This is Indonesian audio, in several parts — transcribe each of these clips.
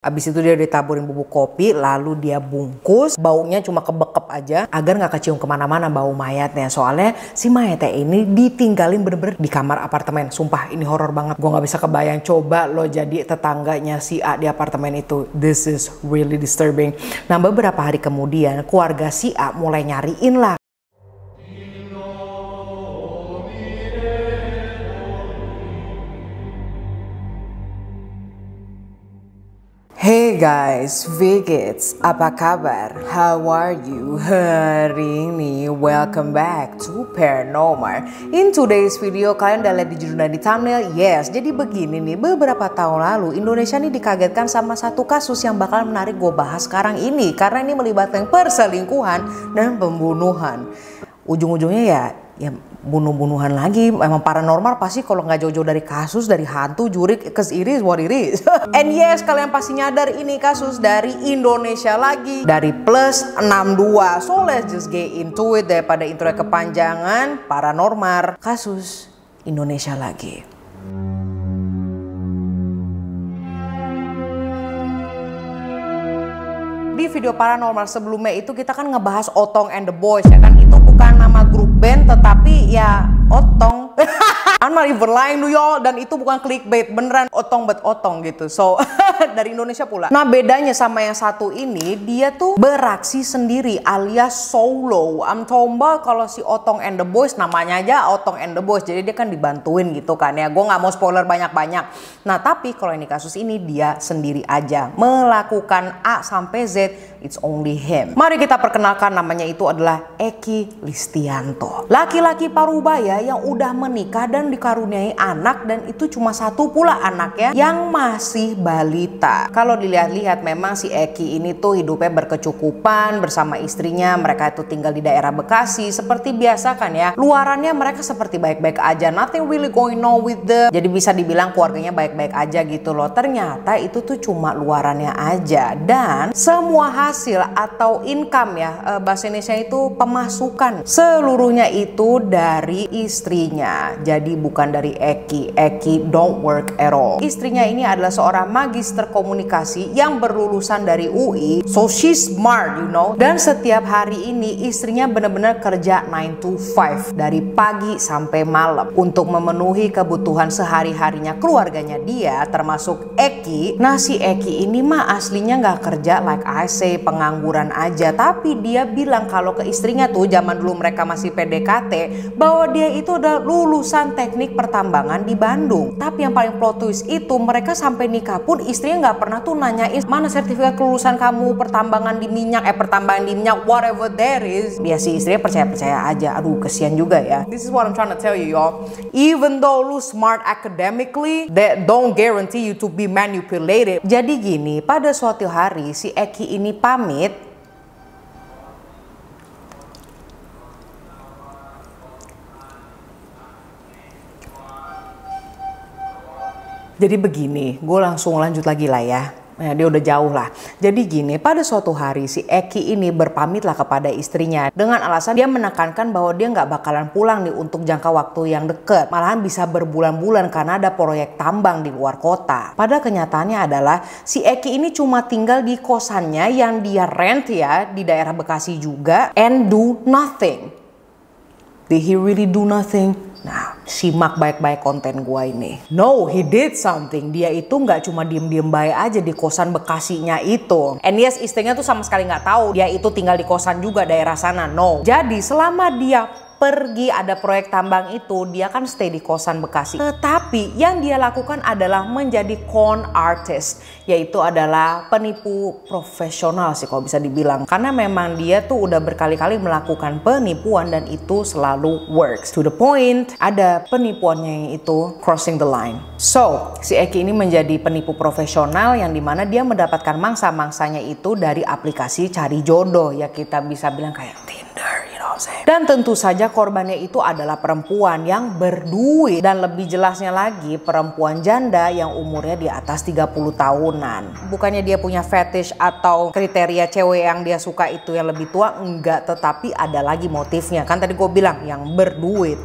Abis itu dia ditaburin bubuk kopi, lalu dia bungkus, baunya cuma kebekep aja agar nggak kecium kemana-mana bau mayatnya. Soalnya si mayatnya ini ditinggalin bener-bener di kamar apartemen. Sumpah ini horor banget, gue nggak bisa kebayang. Coba lo jadi tetangganya si A di apartemen itu. This is really disturbing. Nah beberapa hari kemudian keluarga si A mulai nyariin lah. Hey guys, Vigits, apa kabar? How are you? Hari ini welcome back to Paranormal. In today's video, kalian udah lihat di judul dan di thumbnail. Yes, jadi begini nih, beberapa tahun lalu Indonesia nih dikagetkan sama satu kasus yang bakal menarik gue bahas sekarang ini. Karena ini melibatkan perselingkuhan dan pembunuhan. Ujung-ujungnya ya bunuh-bunuhan lagi. Emang paranormal pasti kalau nggak jauh-jauh dari kasus, dari hantu, jurik, cause it is what it is. And yes, kalian pasti nyadar ini kasus dari Indonesia lagi, dari plus 62. So let's just get into it, daripada intro kepanjangan. Paranormal, kasus Indonesia lagi. Di video paranormal sebelumnya itu kita kan ngebahas Otong and the Boys ya kan. Itu bukan nama grup band tetapi ya Otong. I'm not even lying to y'all. Dan itu bukan clickbait, beneran Otong but Otong gitu. So dari Indonesia pula. Nah bedanya sama yang satu ini, dia tuh beraksi sendiri alias solo. I'm talking about kalau si Otong and the Boys namanya aja Otong and the Boys. Jadi dia kan dibantuin gitu kan ya. Gue nggak mau spoiler banyak-banyak. Nah tapi kalau ini kasus ini dia sendiri aja melakukan A sampai Z. It's only him. Mari kita perkenalkan, namanya itu adalah Eki Listianto. Laki-laki parubaya yang udah menikah dan dikaruniai anak, dan itu cuma satu pula anaknya yang masih balita. Kalau dilihat-lihat memang si Eki ini tuh hidupnya berkecukupan bersama istrinya. Mereka itu tinggal di daerah Bekasi. Seperti biasa kan ya, luarannya mereka seperti baik-baik aja. Nothing really going on with them. Jadi bisa dibilang keluarganya baik-baik aja gitu loh. Ternyata itu tuh cuma luarannya aja. Dan semua hasil atau income ya, bahasa Indonesia itu pemasukan, seluruhnya itu dari istrinya. Jadi bukan dari Eki. Eki don't work at all. Istrinya ini adalah seorang magister komunikasi yang berlulusan dari UI. So she's smart, you know. Dan setiap hari ini istrinya benar-benar kerja 9 to 5 dari pagi sampai malam untuk memenuhi kebutuhan sehari-harinya keluarganya dia, termasuk Eki. Nah si Eki ini mah aslinya nggak kerja like I say, pengangguran aja. Tapi dia bilang kalau ke istrinya tuh zaman dulu mereka masih PDKT bahwa dia itu udah lulusan teknik pertambangan di Bandung. Tapi yang paling plot twist itu mereka sampai nikah pun istrinya nggak pernah tuh nanyain mana sertifikat kelulusan kamu pertambangan di minyak, whatever there is. Dia si istrinya percaya-percaya aja. Aduh kesian juga ya. This is what I'm trying to tell you y'all. Even though lu smart academically, that don't guarantee you to be manipulated. Jadi gini, pada suatu hari si Eki ini pamit. Jadi begini, gue langsung lanjut lagi lah ya. Nah, dia udah jauh lah. Jadi gini, pada suatu hari si Eki ini berpamitlah kepada istrinya dengan alasan dia menekankan bahwa dia nggak bakalan pulang nih untuk jangka waktu yang deket. Malahan bisa berbulan-bulan karena ada proyek tambang di luar kota. Pada kenyataannya adalah si Eki ini cuma tinggal di kosannya yang dia rent ya di daerah Bekasi juga, and do nothing. Did he really do nothing? Nah, simak baik-baik konten gua ini. No, he did something. Dia itu nggak cuma diem-diem baik aja di kosan Bekasinya itu. And yes, istrinya tuh sama sekali nggak tahu dia itu tinggal di kosan juga daerah sana. No. Jadi selama dia pergi ada proyek tambang itu, dia kan stay di kosan Bekasi. Tetapi yang dia lakukan adalah menjadi con artist, yaitu adalah penipu profesional sih kalau bisa dibilang. Karena memang dia tuh udah berkali-kali melakukan penipuan dan itu selalu works. To the point, ada penipuannya yang itu crossing the line. So, si Eki ini menjadi penipu profesional yang dimana dia mendapatkan mangsa-mangsanya itu dari aplikasi cari jodoh. Ya kita bisa bilang kayak Tinder, you know what I'm saying? Dan tentu saja korbannya itu adalah perempuan yang berduit. Dan lebih jelasnya lagi, perempuan janda yang umurnya di atas 30 tahunan. Bukannya dia punya fetish atau kriteria cewek yang dia suka itu yang lebih tua, enggak. Tetapi ada lagi motifnya. Kan tadi gue bilang yang berduit.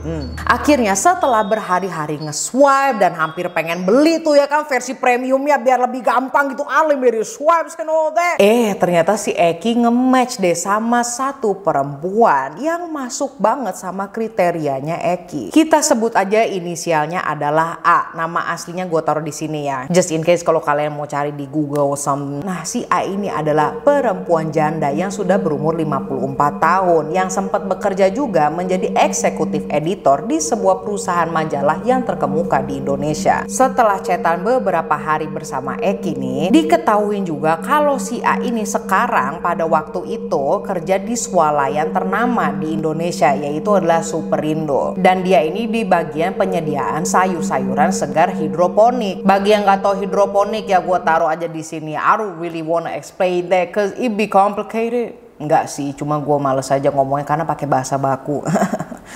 Akhirnya setelah berhari-hari nge-swipe dan hampir pengen beli tuh ya kan versi premiumnya biar lebih gampang gitu, unlimited swipes and all that. Ternyata si Eki nge-match deh sama satu perempuan yang masuk banget sama kriterianya Eki. Kita sebut aja inisialnya adalah A. Nama aslinya gue taruh di sini ya. Just in case kalau kalian mau cari di Google some. Nah, si A ini adalah perempuan janda yang sudah berumur 54 tahun yang sempat bekerja juga menjadi eksekutif editor di sebuah perusahaan majalah yang terkemuka di Indonesia. Setelah chatan beberapa hari bersama Eki nih, diketahui juga kalau si A ini sekarang pada waktu itu kerja di swalayan ternama di Indonesia, yaitu adalah Superindo. Dan dia ini di bagian penyediaan sayur-sayuran segar hidroponik. Bagi yang nggak tahu hidroponik ya gue taruh aja di sini. I don't really wanna explain that cause it be complicated. Enggak sih, cuma gue males aja ngomongnya karena pakai bahasa baku.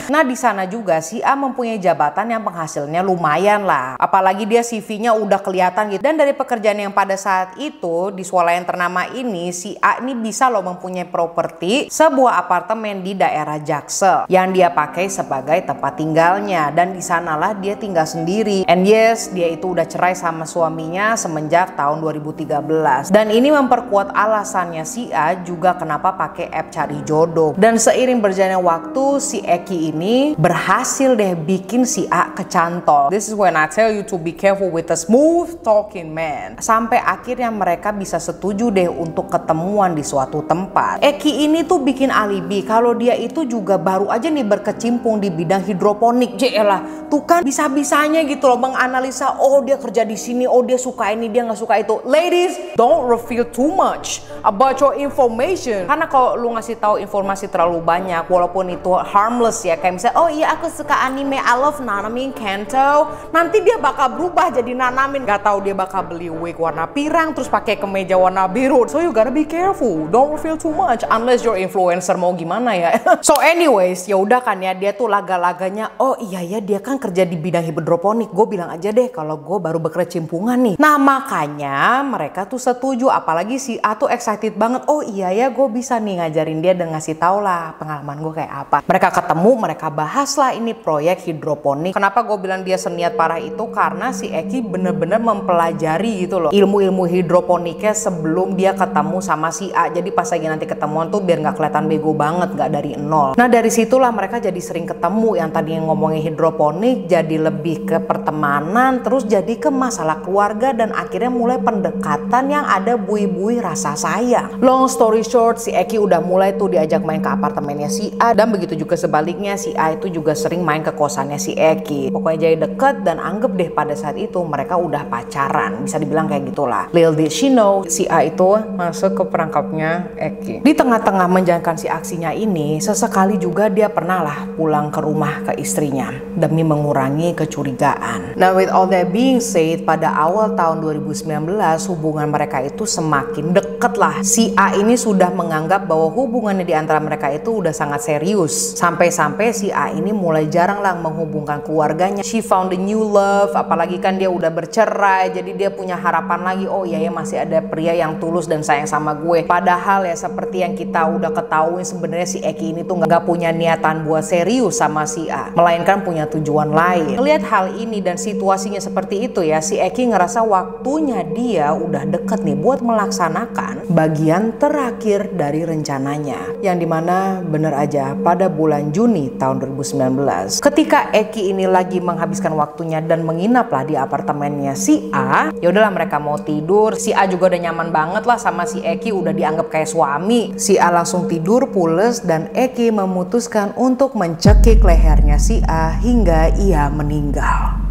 Nah, di sana juga si A mempunyai jabatan yang penghasilnya lumayan lah. Apalagi dia CV-nya udah kelihatan gitu. Dan dari pekerjaan yang pada saat itu di swalayan ternama ini, si A ini bisa loh mempunyai properti sebuah apartemen di daerah Jaksel yang dia pakai sebagai tempat tinggalnya. Dan di sanalah dia tinggal sendiri. And yes, dia itu udah cerai sama suaminya semenjak tahun 2013. Dan ini memperkuat alasannya si A juga kenapa pakai app cari jodoh. Dan seiring berjalannya waktu, si Eki ini berhasil deh bikin si A kecantol. This is when I tell you to be careful with a smooth talking man. Sampai akhirnya mereka bisa setuju deh untuk ketemuan di suatu tempat. Eki ini tuh bikin alibi kalau dia itu juga baru aja nih berkecimpung di bidang hidroponik. Jelah, tuh kan bisa-bisanya gitu loh menganalisa, oh dia kerja di sini, oh dia suka ini, dia nggak suka itu. Ladies, don't reveal too much about your information. Karena kalau lu ngasih tahu informasi terlalu banyak, walaupun itu harmless ya, kayak misalnya, oh iya aku suka anime, I love Nanami Kanto, nanti dia bakal berubah jadi Nanamin. Gak tahu dia bakal beli wig warna pirang terus pakai kemeja warna biru. So you gotta be careful, don't reveal too much unless your influencer mau gimana ya. So anyways, ya udah kan ya, dia tuh laga-laganya, oh iya ya dia kan kerja di bidang hidroponik, gue bilang aja deh kalau gue baru berkecimpungan nih. Nah makanya mereka tuh setuju, apalagi si A tuh excited banget, oh iya ya gue bisa nih ngajarin dia dan ngasih tau lah pengalaman gue kayak apa. Mereka ketemu, mereka bahas lah ini proyek hidroponik. Kenapa gue bilang dia seniat parah itu? Karena si Eki bener-bener mempelajari gitu loh ilmu-ilmu hidroponiknya sebelum dia ketemu sama si A. Jadi pas lagi nanti ketemuan tuh biar nggak kelihatan bego banget, nggak dari nol. Nah dari situlah mereka jadi sering ketemu. Yang tadi yang ngomongin hidroponik jadi lebih ke pertemanan, terus jadi ke masalah keluarga, dan akhirnya mulai pendekatan yang ada bui-bui rasa sayang. Long story short, si Eki udah mulai tuh diajak main ke apartemennya si A, dan begitu juga sebaliknya si A itu juga sering main ke kosannya si Eki. Pokoknya jadi deket, dan anggap deh pada saat itu mereka udah pacaran, bisa dibilang kayak gitulah. Little did she know, si A itu masuk ke perangkapnya Eki. Di tengah-tengah menjalankan si aksinya ini, sesekali juga dia pernah lah pulang ke rumah ke istrinya demi mengurangi kecurigaan. Nah with all that being said, pada awal tahun 2019 hubungan mereka itu semakin deket lah. Si A ini sudah menganggap bahwa hubungannya di antara mereka itu udah sangat serius. Sampai-sampai si A ini mulai jarang lah menghubungkan keluarganya. She found a new love, apalagi kan dia udah bercerai, jadi dia punya harapan lagi, oh iya ya masih ada pria yang tulus dan sayang sama gue. Padahal ya seperti yang kita udah ketahui, sebenarnya si Eki ini tuh gak punya niatan buat serius sama si A, melainkan punya tujuan lain. Melihat hal ini dan situasinya seperti itu ya, si Eki ngerasa waktunya dia udah deket nih buat melaksanakan bagian terakhir dari rencananya, yang dimana bener aja pada bulan Juni tahun 2019 ketika Eki ini lagi menghabiskan waktunya dan menginap lah di apartemennya si A. Ya udahlah mereka mau tidur, si A juga udah nyaman banget lah sama si Eki, udah dianggap kayak suami. Si A langsung tidur pules dan Eki memutuskan untuk mencekik lehernya si A hingga ia meninggal.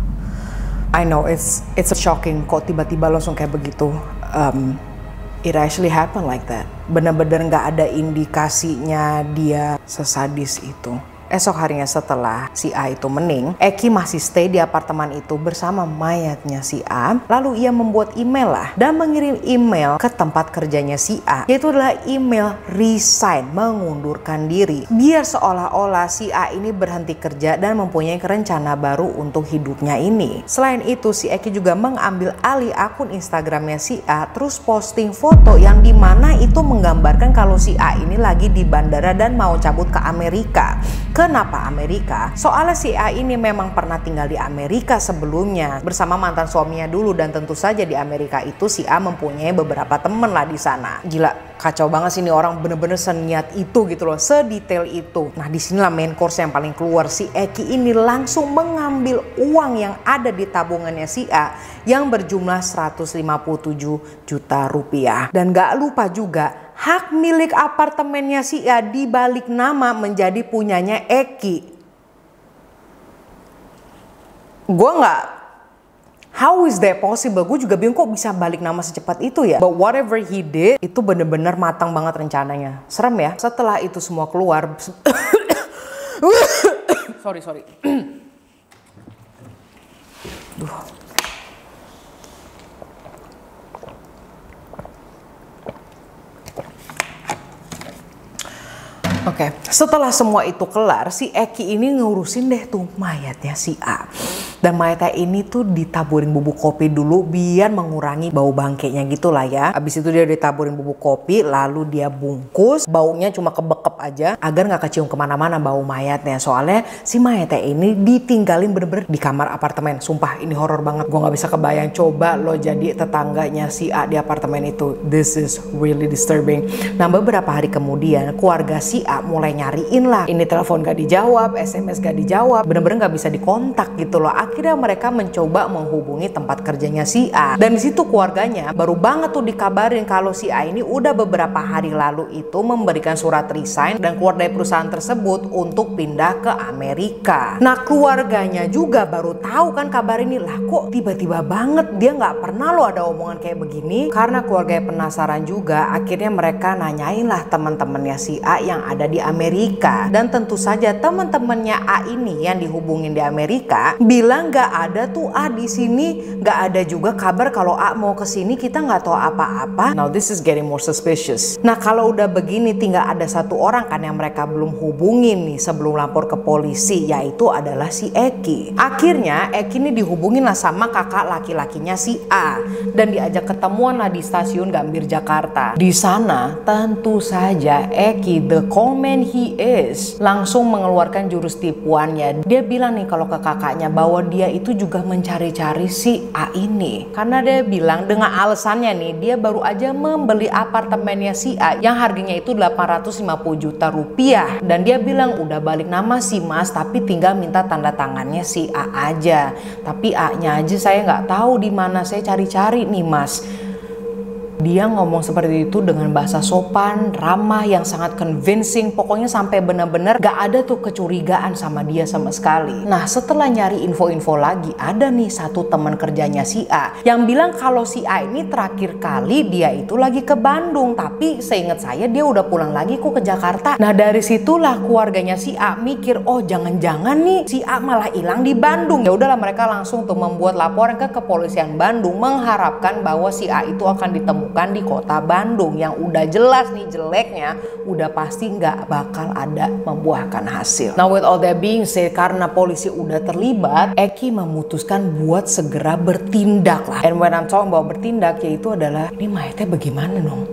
I know it's shocking kok tiba-tiba langsung kayak begitu. It actually happened like that. Bener-bener gak ada indikasinya dia sesadis itu. Esok harinya setelah si A itu mening, Eki masih stay di apartemen itu bersama mayatnya si A. Lalu ia membuat email lah dan mengirim email ke tempat kerjanya si A, yaitu adalah email resign, mengundurkan diri, biar seolah-olah si A ini berhenti kerja dan mempunyai rencana baru untuk hidupnya ini. Selain itu, si Eki juga mengambil alih akun Instagramnya si A, terus posting foto yang dimana itu menggambarkan kalau si A ini lagi di bandara dan mau cabut ke Amerika. Kenapa Amerika? Soalnya si A ini memang pernah tinggal di Amerika sebelumnya bersama mantan suaminya dulu, dan tentu saja di Amerika itu si A mempunyai beberapa temen lah di sana. Gila, kacau banget sih ini orang, bener-bener seniat itu gitu loh, sedetail itu. Nah disinilah main course yang paling keluar. Si Eki ini langsung mengambil uang yang ada di tabungannya si A yang berjumlah 157 juta rupiah. Dan gak lupa juga hak milik apartemennya si A dibalik nama menjadi punyanya Eki. Gue nggak, how is that possible? Gue juga bingung kok bisa balik nama secepat itu ya. But whatever he did, itu bener-bener matang banget rencananya. Serem ya. Setelah itu semua keluar, sorry. Oke, setelah semua itu kelar, si Eki ini ngurusin deh tuh mayatnya si A. Dan mayatnya ini tuh ditaburin bubuk kopi dulu biar mengurangi bau bangkainya gitu lah ya. Abis itu dia ditaburin bubuk kopi, lalu dia bungkus, baunya cuma kebekep aja agar nggak kecium kemana-mana bau mayatnya. Soalnya si mayatnya ini ditinggalin bener-bener di kamar apartemen. Sumpah ini horor banget, gue nggak bisa kebayang. Coba lo jadi tetangganya si A di apartemen itu. This is really disturbing. Nah beberapa hari kemudian keluarga si A mulai nyariin lah. Ini telepon gak dijawab, SMS gak dijawab, bener-bener gak bisa dikontak gitu loh. Akhirnya mereka mencoba menghubungi tempat kerjanya si A. Dan di situ keluarganya baru banget tuh dikabarin kalau si A ini udah beberapa hari lalu itu memberikan surat resign dan keluar dari perusahaan tersebut untuk pindah ke Amerika. Nah keluarganya juga baru tahu kan kabar ini, lah kok tiba-tiba banget, dia nggak pernah loh ada omongan kayak begini. Karena keluarganya penasaran juga, akhirnya mereka nanyain lah teman-temannya si A yang ada di Amerika. Dan tentu saja teman-temannya A ini yang dihubungin di Amerika bilang nggak ada tuh A di sini, nggak ada juga kabar kalau A mau ke sini, kita nggak tahu apa-apa. Now this is getting more suspicious. Nah kalau udah begini tinggal ada satu orang kan yang mereka belum hubungin nih sebelum lapor ke polisi, yaitu adalah si Eki. Akhirnya Eki ini dihubungin lah sama kakak laki-lakinya si A dan diajak ketemuan lah di stasiun Gambir Jakarta. Di sana tentu saja Eki, the comment he is, langsung mengeluarkan jurus tipuannya. Dia bilang nih kalau ke kakaknya bahwa dia itu juga mencari-cari si A ini. Karena dia bilang dengan alasannya nih, dia baru aja membeli apartemennya si A yang harganya itu 850 juta rupiah. Dan dia bilang udah balik nama sih mas, tapi tinggal minta tanda tangannya si A aja. Tapi A-nya aja saya nggak tahu di mana, saya cari-cari nih mas. Dia ngomong seperti itu dengan bahasa sopan, ramah, yang sangat convincing. Pokoknya sampai benar-benar gak ada tuh kecurigaan sama dia sama sekali. Nah setelah nyari info-info lagi, ada nih satu teman kerjanya si A yang bilang kalau si A ini terakhir kali dia itu lagi ke Bandung, tapi seingat saya dia udah pulang lagi kok ke Jakarta. Nah dari situlah keluarganya si A mikir, oh jangan-jangan nih si A malah hilang di Bandung. Ya udahlah mereka langsung tuh membuat laporan ke kepolisian Bandung mengharapkan bahwa si A itu akan ditemukan di kota Bandung, yang udah jelas nih jeleknya udah pasti nggak bakal ada membuahkan hasil. Now with all that being said, karena polisi udah terlibat, Eki memutuskan buat segera bertindak lah. And when I'm talking about bertindak, yaitu adalah ini mayatnya bagaimana dong?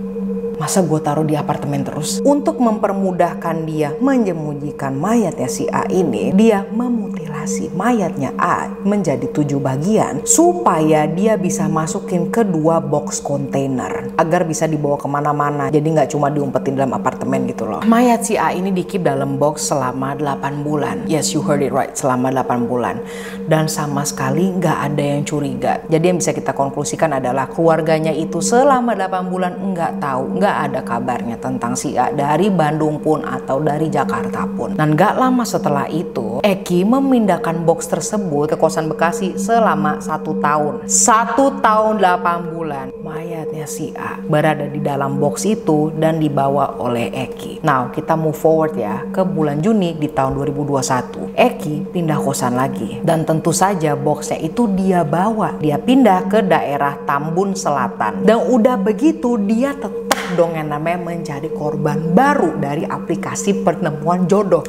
Masa gue taruh di apartemen terus? Untuk mempermudahkan dia menyembunyikan mayatnya si A ini, dia memutilasi mayatnya A menjadi 7 bagian supaya dia bisa masukin ke 2 box kontainer agar bisa dibawa kemana-mana. Jadi nggak cuma diumpetin dalam apartemen gitu loh. Mayat si A ini dikeep dalam box selama 8 bulan. Yes, you heard it right, selama 8 bulan. Dan sama sekali nggak ada yang curiga. Jadi yang bisa kita konklusikan adalah keluarganya itu selama 8 bulan nggak tahu, nggak ada kabarnya tentang si A dari Bandung pun atau dari Jakarta pun. Dan nggak lama setelah itu, Eki memindahkan box tersebut ke kosan Bekasi selama 1 tahun. 1 tahun 8 bulan mayatnya si A berada di dalam box itu dan dibawa oleh Eki. Now kita move forward ya ke bulan Juni di tahun 2021. Eki pindah kosan lagi dan tentu saja boxnya itu dia bawa. Dia pindah ke daerah Tambun Selatan dan udah begitu dia tetap dong yang namanya mencari korban baru dari aplikasi penemuan jodoh.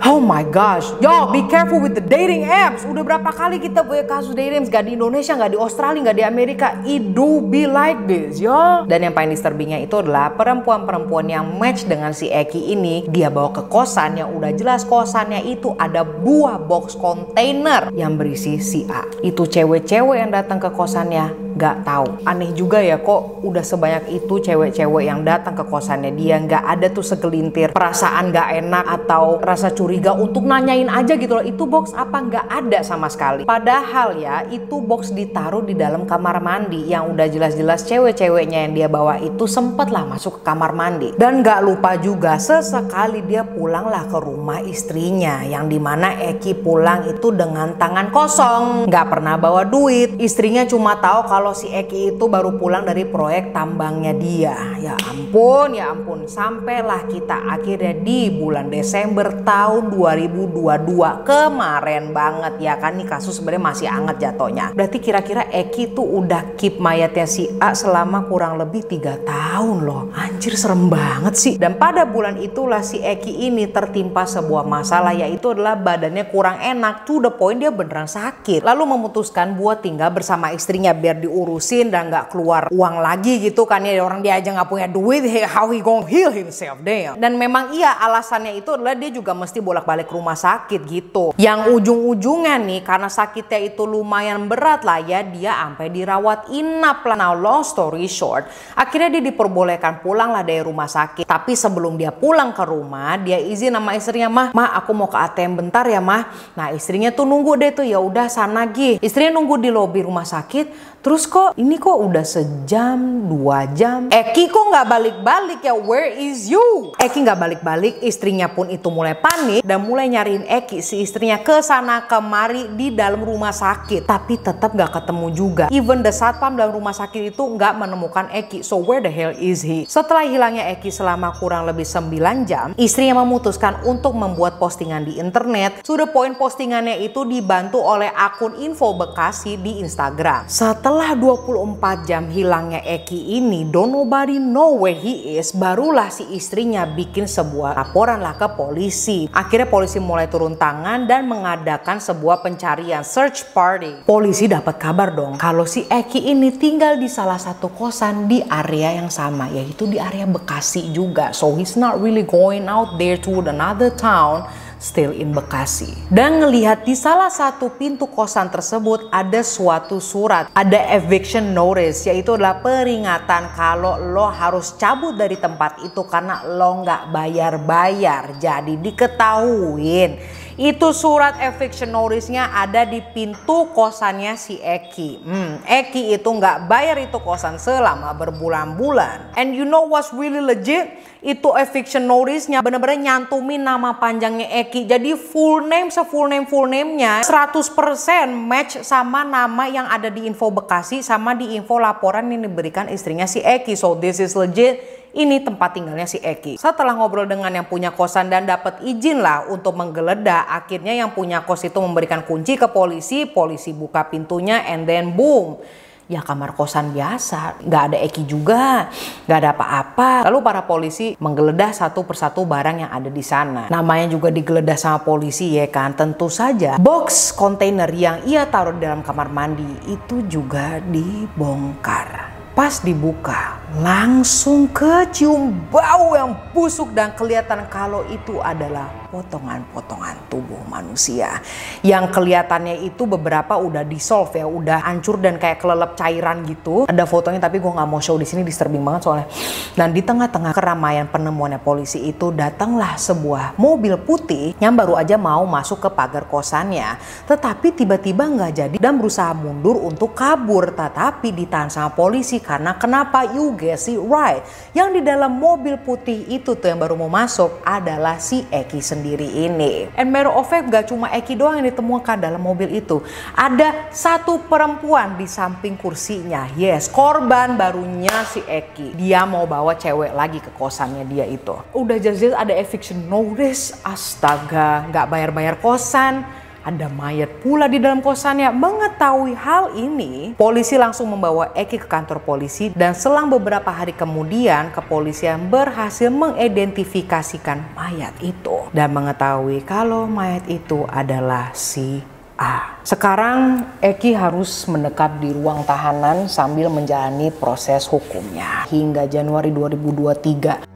Oh my gosh, yo be careful with the dating apps. Udah berapa kali kita punya kasus dating apps, gak di Indonesia, gak di Australia, gak di Amerika. It do be like this, yo. Dan yang paling disturbingnya itu adalah perempuan-perempuan yang match dengan si Eki ini, dia bawa ke kosan yang udah jelas kosannya itu ada 2 box kontainer yang berisi si A. Itu cewek-cewek yang datang ke kosannya gak tahu. Aneh juga ya, kok udah sebanyak itu cewek-cewek yang datang ke kosannya dia, gak ada tuh segelintir perasaan gak enak atau rasa curiga untuk nanyain aja gitu loh, itu box apa, gak ada sama sekali. Padahal ya itu box ditaruh di dalam kamar mandi yang udah jelas-jelas cewek-ceweknya yang dia bawa itu sempet lah masuk ke kamar mandi. Dan gak lupa juga sesekali dia pulang lah ke rumah istrinya, yang dimana Eki pulang itu dengan tangan kosong, gak pernah bawa duit. Istrinya cuma tahu kalau si Eki itu baru pulang dari proyek tambangnya dia. Ya ampun, ya ampun. Sampailah kita akhirnya di bulan Desember tahun 2022 kemarin banget ya kan, nih kasus sebenarnya masih hangat jatuhnya. Berarti kira-kira Eki tuh udah keep mayatnya si A selama kurang lebih 3 tahun loh. Anjir, serem banget sih. Dan pada bulan itulah si Eki ini tertimpa sebuah masalah, yaitu adalah badannya kurang enak to the point dia beneran sakit. Lalu memutuskan buat tinggal bersama istrinya biar diurusin dan gak keluar uang lagi gitu kan ya, orang dia aja gak punya duit, how he gonna heal himself damn. Dan memang iya alasannya itu adalah dia juga mesti bolak-balik rumah sakit gitu, yang ujung-ujungnya nih karena sakitnya itu lumayan berat lah ya, dia sampai dirawat inap lah. Now long story short, akhirnya dia diperbolehkan pulang lah dari rumah sakit. Tapi sebelum dia pulang ke rumah, dia izin sama istrinya, mah aku mau ke ATM bentar ya mah. Nah istrinya tuh nunggu deh tuh, ya udah sana Gi. Istrinya nunggu di lobi rumah sakit. Terus kok ini kok udah sejam 2 jam Eki kok nggak balik-balik ya, where is you? Eki nggak balik-balik, istrinya pun itu mulai panik dan mulai nyariin Eki si istrinya ke sana kemari di dalam rumah sakit, tapi tetap nggak ketemu juga. Even the satpam dalam rumah sakit itu nggak menemukan Eki. So where the hell is he? Setelah hilangnya Eki selama kurang lebih 9 jam, istrinya memutuskan untuk membuat postingan di internet. To the point postingannya itu dibantu oleh akun Info Bekasi di Instagram. Setelah 24 jam hilangnya Eki ini, don't nobody know where he is, barulah si istrinya bikin sebuah laporan lah ke polisi. Akhirnya polisi mulai turun tangan dan mengadakan sebuah pencarian search party. Polisi dapat kabar dong kalau si Eki ini tinggal di salah satu kosan di area yang sama, yaitu di area Bekasi juga. So he's not really going out there to another town, still in Bekasi. Dan ngelihat di salah satu pintu kosan tersebut ada suatu surat, ada eviction notice, yaitu adalah peringatan kalau lo harus cabut dari tempat itu karena lo nggak bayar-bayar. Jadi diketahuin itu surat eviction notice-nya ada di pintu kosannya si Eki. Eki itu nggak bayar itu kosan selama berbulan-bulan. And you know what's really legit? Itu eviction notice-nya bener-bener nyantumin nama panjangnya Eki. Jadi full name-nya 100% match sama nama yang ada di Info Bekasi sama di info laporan yang diberikan istrinya si Eki. So this is legit. Ini tempat tinggalnya si Eki. Setelah ngobrol dengan yang punya kosan dan dapat izin lah untuk menggeledah, akhirnya yang punya kos itu memberikan kunci ke polisi. Polisi buka pintunya and then boom, ya kamar kosan biasa, nggak ada Eki juga, nggak ada apa-apa. Lalu para polisi menggeledah satu persatu barang yang ada di sana. Namanya juga digeledah sama polisi ya kan. Tentu saja box kontainer yang ia taruh di dalam kamar mandi itu juga dibongkar. Pas dibuka, langsung kecium bau yang busuk dan kelihatan kalau itu adalah potongan-potongan tubuh manusia. Yang kelihatannya itu beberapa udah dissolve ya, udah hancur dan kayak kelelep cairan gitu. Ada fotonya tapi gue nggak mau show di sini, disturbing banget soalnya. Dan di tengah-tengah keramaian penemuannya polisi itu datanglah sebuah mobil putih yang baru aja mau masuk ke pagar kosannya. Tetapi tiba-tiba nggak jadi dan berusaha mundur untuk kabur. Tetapi ditahan sama polisi karena kenapa? You guess it right. Yang di dalam mobil putih itu tuh yang baru mau masuk adalah si Eki sendiri ini. And matter of fact gak cuma Eki doang yang ditemukan dalam mobil itu. Ada satu perempuan di samping kursinya. Yes, korban barunya si Eki. Dia mau bawa cewek lagi ke kosannya dia itu. Udah jelas-jelas ada eviction notice. Astaga, gak bayar-bayar kosan. Ada mayat pula di dalam kosannya. Mengetahui hal ini, polisi langsung membawa Eki ke kantor polisi dan selang beberapa hari kemudian kepolisian berhasil mengidentifikasikan mayat itu dan mengetahui kalau mayat itu adalah si A. Sekarang Eki harus menetap di ruang tahanan sambil menjalani proses hukumnya hingga Januari 2023.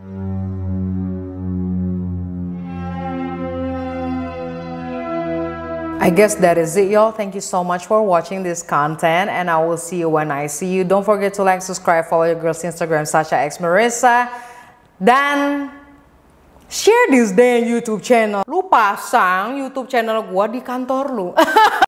I guess that is it, y'all. Thank you so much for watching this content, and I will see you when I see you. Don't forget to like, subscribe, follow your girl's Instagram, Sasha X Marissa, dan share this day YouTube channel. Lu pasang YouTube channel gua di kantor lu.